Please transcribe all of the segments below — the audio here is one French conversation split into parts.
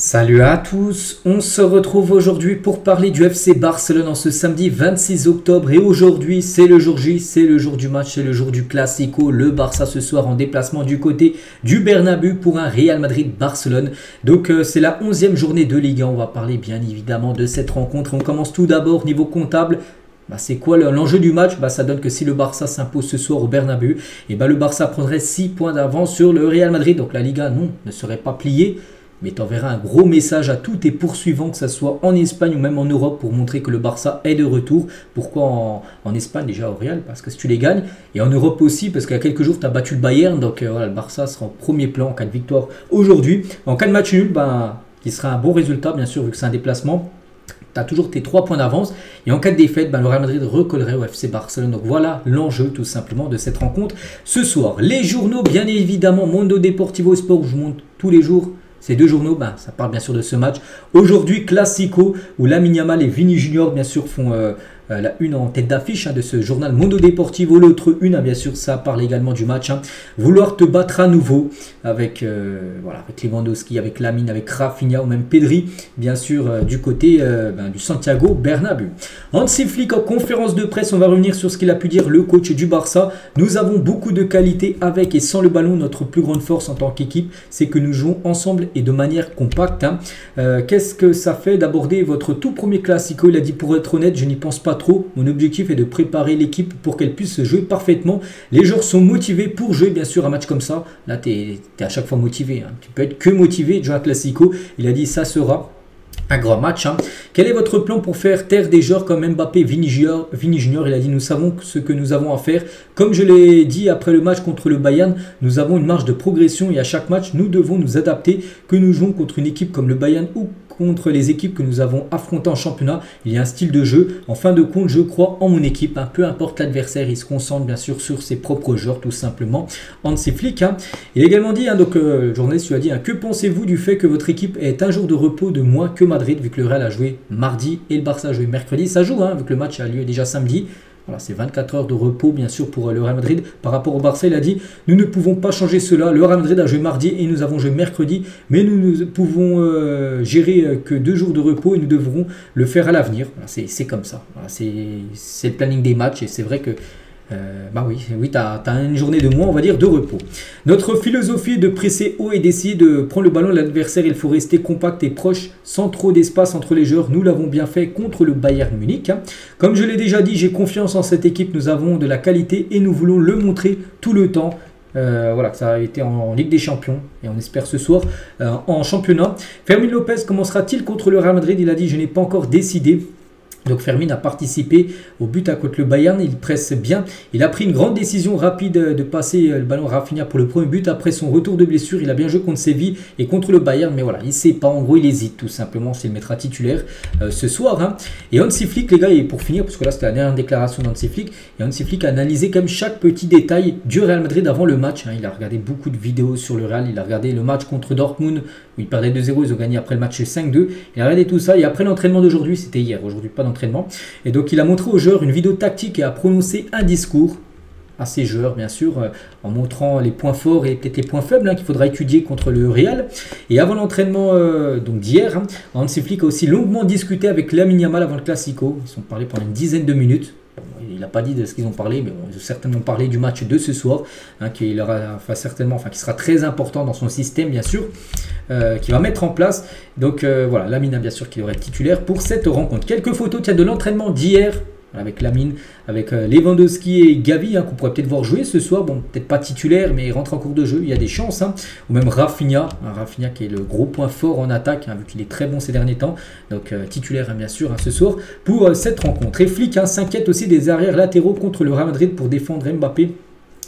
Salut à tous, on se retrouve aujourd'hui pour parler du FC Barcelone en ce samedi 26 octobre et aujourd'hui c'est le jour J, c'est le jour du match, c'est le jour du Classico, le Barça ce soir en déplacement du côté du Bernabéu pour un Real Madrid-Barcelone. Donc c'est la 11e journée de Ligue 1, on va parler bien évidemment de cette rencontre. On commence tout d'abord niveau comptable. C'est quoi l'enjeu du match? Ça donne que si le Barça s'impose ce soir au Bernabéu, le Barça prendrait 6 points d'avance sur le Real Madrid. Donc la Liga non, ne serait pas pliée. Mais tu enverras un gros message à tous tes poursuivants, que ce soit en Espagne ou même en Europe, pour montrer que le Barça est de retour. Pourquoi en Espagne déjà au Real? Parce que si tu les gagnes. Et en Europe aussi, parce qu'il y a quelques jours, tu as battu le Bayern. Donc voilà, le Barça sera en premier plan en cas de victoire aujourd'hui. En cas de match nul, qui sera un bon résultat, bien sûr, vu que c'est un déplacement. Tu as toujours tes 3 points d'avance. Et en cas de défaite, le Real Madrid recollerait au FC Barcelone. Donc voilà l'enjeu tout simplement de cette rencontre. Ce soir, les journaux, bien évidemment, Mundo Deportivo Sport, où je monte tous les jours. Ces deux journaux, ça parle bien sûr de ce match. Aujourd'hui, Classico, où Lamine Yamal et Vini Junior, bien sûr, font la une en tête d'affiche de ce journal Mundo Deportivo. L'autre une, bien sûr, ça parle également du match. Vouloir te battre à nouveau avec Lewandowski, avec Lamine, avec Rafinha ou même Pedri, bien sûr, du côté du Santiago Bernabéu. Hansi Flick en conférence de presse, on va revenir sur ce qu'il a pu dire le coach du Barça. Nous avons beaucoup de qualité avec et sans le ballon. Notre plus grande force en tant qu'équipe, c'est que nous jouons ensemble et de manière compacte. Qu'est-ce que ça fait d'aborder votre tout premier Classico? Il a dit: pour être honnête, je n'y pense pas trop. Mon objectif est de préparer l'équipe pour qu'elle puisse jouer parfaitement. Les joueurs sont motivés pour jouer, bien sûr, un match comme ça. Là, tu es à chaque fois motivé. Tu peux être que motivé de jouer un Classico. Il a dit: ça sera un grand match. Quel est votre plan pour faire taire des joueurs comme Mbappé, Vini Junior? Il a dit: nous savons ce que nous avons à faire. Comme je l'ai dit après le match contre le Bayern, nous avons une marge de progression et à chaque match, nous devons nous adapter. Que nous jouons contre une équipe comme le Bayern ou contre les équipes que nous avons affrontées en championnat, il y a un style de jeu. En fin de compte, je crois en mon équipe. Peu importe l'adversaire, il se concentre bien sûr sur ses propres joueurs, tout simplement. Hansi Flick. Il a également dit, le journaliste lui a dit: que pensez-vous du fait que votre équipe ait un jour de repos de moins que Madrid, vu que le Real a joué mardi et le Barça a joué mercredi? Ça joue, vu que le match a lieu déjà samedi. Voilà, c'est 24 heures de repos, bien sûr, pour le Real Madrid. Par rapport au Barça, il a dit: nous ne pouvons pas changer cela. Le Real Madrid a joué mardi et nous avons joué mercredi. Mais nous ne pouvons gérer que 2 jours de repos et nous devrons le faire à l'avenir. Voilà, c'est comme ça. Voilà, c'est le planning des matchs et c'est vrai que oui, tu as une journée de moins, on va dire, de repos. Notre philosophie est de presser haut et d'essayer de prendre le ballon de l'adversaire. Il faut rester compact et proche, sans trop d'espace entre les joueurs. Nous l'avons bien fait contre le Bayern Munich. Comme je l'ai déjà dit, j'ai confiance en cette équipe. Nous avons de la qualité et nous voulons le montrer tout le temps. Que ça a été en Ligue des Champions et on espère ce soir en championnat. Fermín López commencera-t-il contre le Real Madrid? Il a dit: je n'ai pas encore décidé. Donc Fermín a participé au but contre le Bayern, il presse bien. Il a pris une grande décision rapide de passer le ballon à Rafinha pour le premier but. Après son retour de blessure, il a bien joué contre Séville et contre le Bayern. Mais voilà, il ne sait pas, en gros il hésite tout simplement s'il le mettra titulaire ce soir. Et Hansi Flick, les gars, et pour finir, parce que là c'était la dernière déclaration d'Hansi Flick, et Hansi Flick a analysé comme chaque petit détail du Real Madrid avant le match. Il a regardé beaucoup de vidéos sur le Real, il a regardé le match contre Dortmund où ils perdaient 2-0, ils ont gagné après le match 5-2. Il a regardé tout ça et après l'entraînement d'aujourd'hui, c'était hier, aujourd'hui pas d'entraînement. Et donc il a montré aux joueurs une vidéo tactique et a prononcé un discours à ses joueurs, bien sûr, en montrant les points forts et peut-être les points faibles qu'il faudra étudier contre le Real. Et avant l'entraînement d'hier, Hansi Flick a aussi longuement discuté avec Lamine Yamal avant le Classico. Ils sont parlé pendant une dizaine de minutes. Il n'a pas dit de ce qu'ils ont parlé, mais ils ont certainement parlé du match de ce soir, qui sera très important dans son système, bien sûr, qu'il va mettre en place. Donc voilà, Lamine, bien sûr, qu'il aurait été titulaire pour cette rencontre. Quelques photos de l'entraînement d'hier, avec Lamine, avec Lewandowski et Gavi, qu'on pourrait peut-être voir jouer ce soir. Bon, peut-être pas titulaire, mais il rentre en cours de jeu, il y a des chances. Ou même Rafinha, Rafinha qui est le gros point fort en attaque, vu qu'il est très bon ces derniers temps. Donc titulaire, bien sûr, ce soir, pour cette rencontre. Et Flick s'inquiète aussi des arrières latéraux contre le Real Madrid pour défendre Mbappé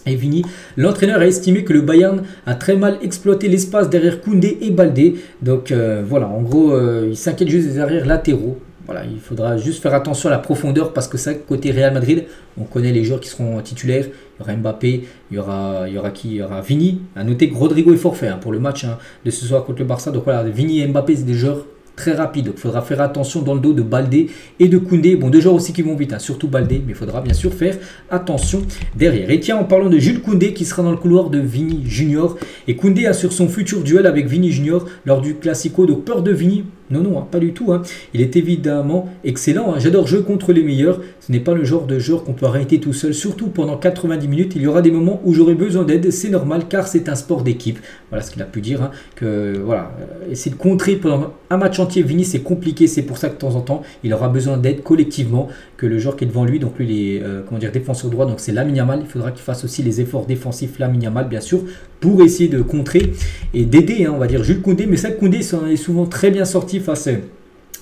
et Vini. L'entraîneur a estimé que le Bayern a très mal exploité l'espace derrière Koundé et Baldé. Donc voilà, en gros, il s'inquiète juste des arrières latéraux. Voilà, il faudra juste faire attention à la profondeur parce que ça, côté Real Madrid, on connaît les joueurs qui seront titulaires. Il y aura Mbappé, il y aura Vini. À noter que Rodrigo est forfait pour le match de ce soir contre le Barça. Donc voilà, Vini et Mbappé, c'est des joueurs très rapide. Donc il faudra faire attention dans le dos de Baldé et de Koundé. Bon, deux joueurs aussi qui vont vite, hein, surtout Baldé, mais il faudra bien sûr faire attention derrière. Et tiens, en parlant de Jules Koundé qui sera dans le couloir de Vini Junior. Et Koundé assure son futur duel avec Vini Junior lors du Classico. Donc peur de Vini? Non, non, hein, pas du tout. Hein. Il est évidemment excellent. Hein. J'adore jouer contre les meilleurs. Ce n'est pas le genre de joueur qu'on peut arrêter tout seul. Surtout pendant 90 minutes. Il y aura des moments où j'aurai besoin d'aide. C'est normal car c'est un sport d'équipe. Voilà ce qu'il a pu dire. Hein, que voilà, essayer de contrer pendant un match entier Vini, c'est compliqué. C'est pour ça que de temps en temps, il aura besoin d'aide collectivement. Que le joueur qui est devant lui, donc lui, il est comment dire, défenseur droit. Donc c'est Lamine Yamal. Il faudra qu'il fasse aussi les efforts défensifs, Lamine Yamal, bien sûr, pour essayer de contrer et d'aider, hein, on va dire, Jules Koundé. Mais ça, Koundé est souvent très bien sorti face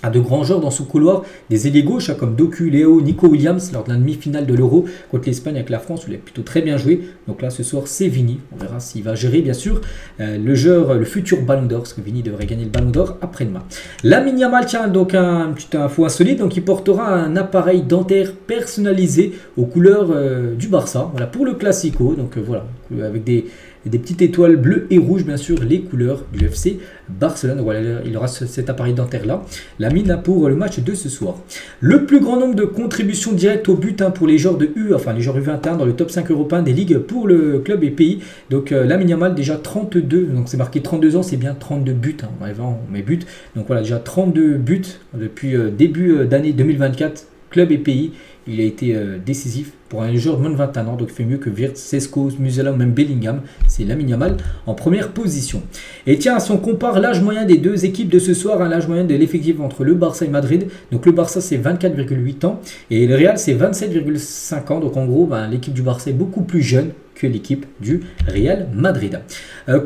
à de grands joueurs dans son couloir, des ailiers gauches hein, comme Doku, Léo, Nico Williams lors de la demi-finale de l'Euro contre l'Espagne avec la France où il a plutôt très bien joué. Donc là ce soir c'est Vini, on verra s'il va gérer bien sûr le futur Ballon d'Or, parce que Vini devrait gagner le Ballon d'Or après-demain. Lamine Yamal, tiens, donc un petit info insolite, donc il portera un appareil dentaire personnalisé aux couleurs du Barça, voilà, pour le Classico, donc voilà, avec des petites étoiles bleues et rouges, bien sûr, les couleurs du FC Barcelone. Voilà, il aura cet appareil dentaire-là. Lamine pour le match de ce soir. Le plus grand nombre de contributions directes au but hein, pour les joueurs de U, enfin les joueurs U21 dans le top 5 européen des ligues pour le club et pays. Donc Lamine Yamal déjà 32, donc c'est marqué 32 ans, c'est bien 32 buts. Hein, on met buts. Donc voilà, déjà 32 buts depuis début d'année 2024, club et pays. Il a été décisif pour un joueur de moins de 21 ans, donc il fait mieux que Wirtz, Sesko, Musiala ou même Bellingham. C'est Lamine Yamal en première position. Et tiens, si on compare l'âge moyen des deux équipes de ce soir, hein, l'âge moyen de l'effectif entre le Barça et Madrid, donc le Barça c'est 24,8 ans et le Real c'est 27,5 ans. Donc en gros, ben, l'équipe du Barça est beaucoup plus jeune que l'équipe du Real Madrid.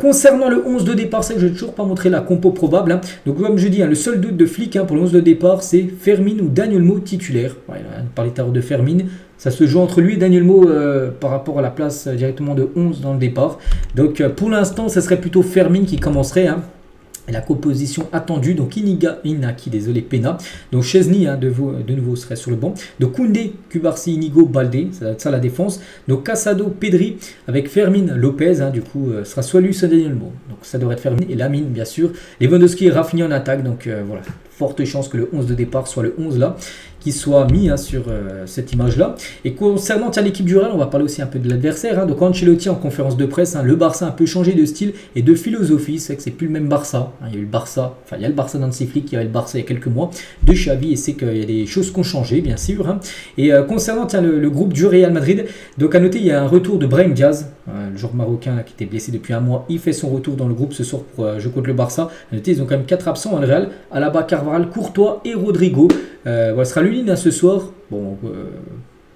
Concernant le 11 de départ, c'est que je n'ai toujours pas montré la compo probable. Hein. Donc comme je dis, hein, le seul doute de Flick hein, pour le 11 de départ, c'est Fermin ou Dani Olmo titulaire. Voilà, on parlait tout à l'heure de Fermin. Ça se joue entre lui et Dani Olmo par rapport à la place directement de 11 dans le départ. Donc pour l'instant, ce serait plutôt Fermin qui commencerait. Hein. La composition attendue, donc Inaki, désolé, Pena. Donc Chesney, hein, de nouveau, serait sur le banc. Donc Koundé, Cubarsí, Inigo, Baldé, ça va être ça la défense. Donc Casado, Pedri, avec Fermin, Lopez, hein, du coup, sera soit lui, soit Daniel Olmo. Donc ça devrait être Fermin et Lamine, bien sûr. Lewandowski et Rafinha en attaque, donc voilà. Forte chance que le 11 de départ soit le 11 là, qui soit mis hein, sur cette image-là. Et concernant l'équipe du Real, on va parler aussi un peu de l'adversaire. Hein. Donc Ancelotti en conférence de presse, hein, le Barça a un peu changé de style et de philosophie. C'est que c'est plus le même Barça. Hein. Il y a eu le Barça, enfin il y a le Barça d'Hansi Flick, il y avait le Barça il y a quelques mois de Xavi et c'est qu'il y a des choses qui ont changé, bien sûr. Hein. Et concernant le groupe du Real Madrid, donc à noter il y a un retour de Brahim Diaz, hein, le joueur marocain là, qui était blessé depuis un mois. Il fait son retour dans le groupe ce soir pour jouer contre le Barça. À noter ils ont quand même 4 absents. Hein, le Real, Alaba, Carvajal, Courtois et Rodrigo. Voilà, ce sera le ligne ce soir. Bon,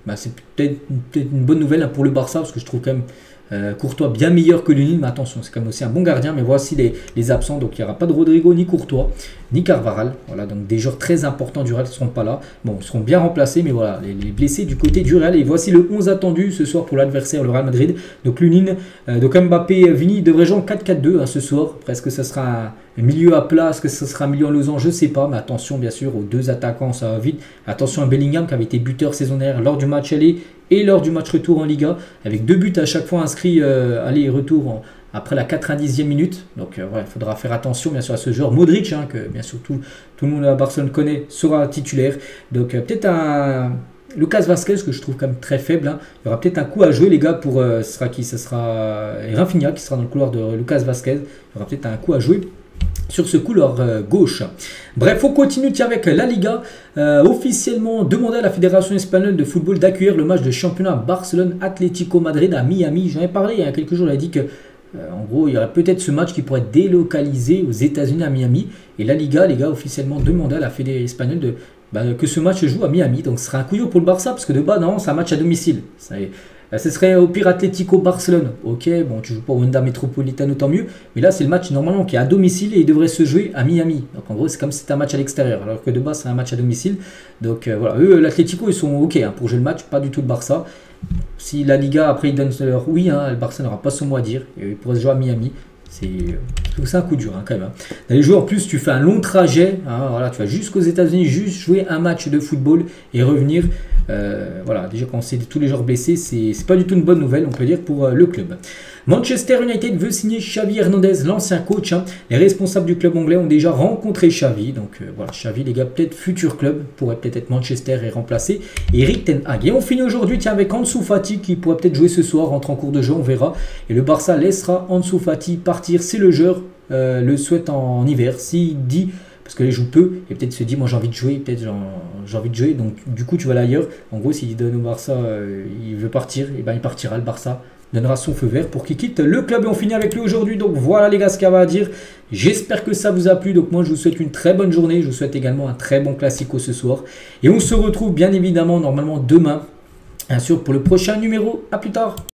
bah, c'est peut-être une bonne nouvelle hein, pour le Barça parce que je trouve quand même Courtois bien meilleur que Lunin, mais attention, c'est quand même aussi un bon gardien. Mais voici les absents, donc il n'y aura pas de Rodrigo, ni Courtois, ni Carvajal. Voilà, donc des joueurs très importants du Real ne seront pas là. Bon, ils seront bien remplacés, mais voilà, les blessés du côté du Real. Et voici le 11 attendu ce soir pour l'adversaire, le Real Madrid. Donc Lunin, donc Mbappé, Vini devrait jouer en 4-4-2 hein, ce soir. Est-ce que ça sera un milieu à plat, est-ce que ça sera un milieu en losange, je ne sais pas. Mais attention, bien sûr, aux deux attaquants, ça va vite. Attention à Bellingham qui avait été buteur saisonnière lors du match aller et lors du match retour en Liga, avec 2 buts à chaque fois inscrits aller et retour après la 90e minute. Donc ouais, il faudra faire attention bien sûr à ce joueur. Modric, hein, que bien sûr tout le monde à Barcelone connaît, sera titulaire. Donc peut-être un Lucas Vazquez que je trouve quand même très faible. Hein. Il y aura peut-être un coup à jouer les gars pour ce sera qui? Ce sera Rafinha qui sera dans le couloir de Lucas Vazquez. Il y aura peut-être un coup à jouer sur ce couloir gauche. Bref, on continue avec la Liga. Officiellement demandé à la Fédération espagnole de football d'accueillir le match de championnat Barcelone-Atlético Madrid à Miami. J'en ai parlé il y a quelques jours, j'avais dit que en gros, il y aurait peut-être ce match qui pourrait être délocalisé aux États-Unis à Miami. Et la Liga, les gars, officiellement demandé à la Fédération espagnole que ce match se joue à Miami. Donc ce serait un couillon pour le Barça parce que de bas, non, c'est un match à domicile. Ce serait au pire Atlético Barcelone. Ok, bon, tu joues pas au Wanda Metropolitano, tant mieux. Mais là, c'est le match normalement qui est à domicile et il devrait se jouer à Miami. Donc en gros, c'est comme si c'était un match à l'extérieur. Alors que de base, c'est un match à domicile. Donc voilà, eux, l'Atlético, ils sont ok hein, pour jouer le match, pas du tout le Barça. Si la Liga, après, ils donnent leur oui, hein, le Barça n'aura pas son mot à dire. Et il pourrait se jouer à Miami. C'est un coup dur hein, quand même. Hein. D'aller jouer en plus, tu fais un long trajet. Hein, voilà, tu vas jusqu'aux États-Unis, juste jouer un match de football et revenir. Voilà, déjà quand c'est tous les joueurs blessés, c'est pas du tout une bonne nouvelle, on peut dire, pour le club. Manchester United veut signer Xavi Hernandez, l'ancien coach. Les responsables du club anglais ont déjà rencontré Xavi. Donc voilà, Xavi, les gars, peut-être futur club, pourrait peut-être être Manchester et remplacer Erik ten Hag. Et on finit aujourd'hui avec Ansu Fati qui pourrait peut-être jouer ce soir, entre en cours de jeu, on verra. Et le Barça laissera Ansu Fati partir si le joueur le souhaite en hiver. S'il dit, parce que les joue peu, et peut-être se dit, moi j'ai envie de jouer, peut-être j'ai envie de jouer, donc du coup tu vas là ailleurs. En gros, s'il donne au Barça, il veut partir, et ben il partira, le Barça donnera son feu vert pour qu'il quitte le club. Et on finit avec lui aujourd'hui. Donc voilà les gars ce qu'il y avait à dire. J'espère que ça vous a plu. Donc moi je vous souhaite une très bonne journée. Je vous souhaite également un très bon classico ce soir. Et on se retrouve bien évidemment normalement demain, bien sûr, pour le prochain numéro. À plus tard.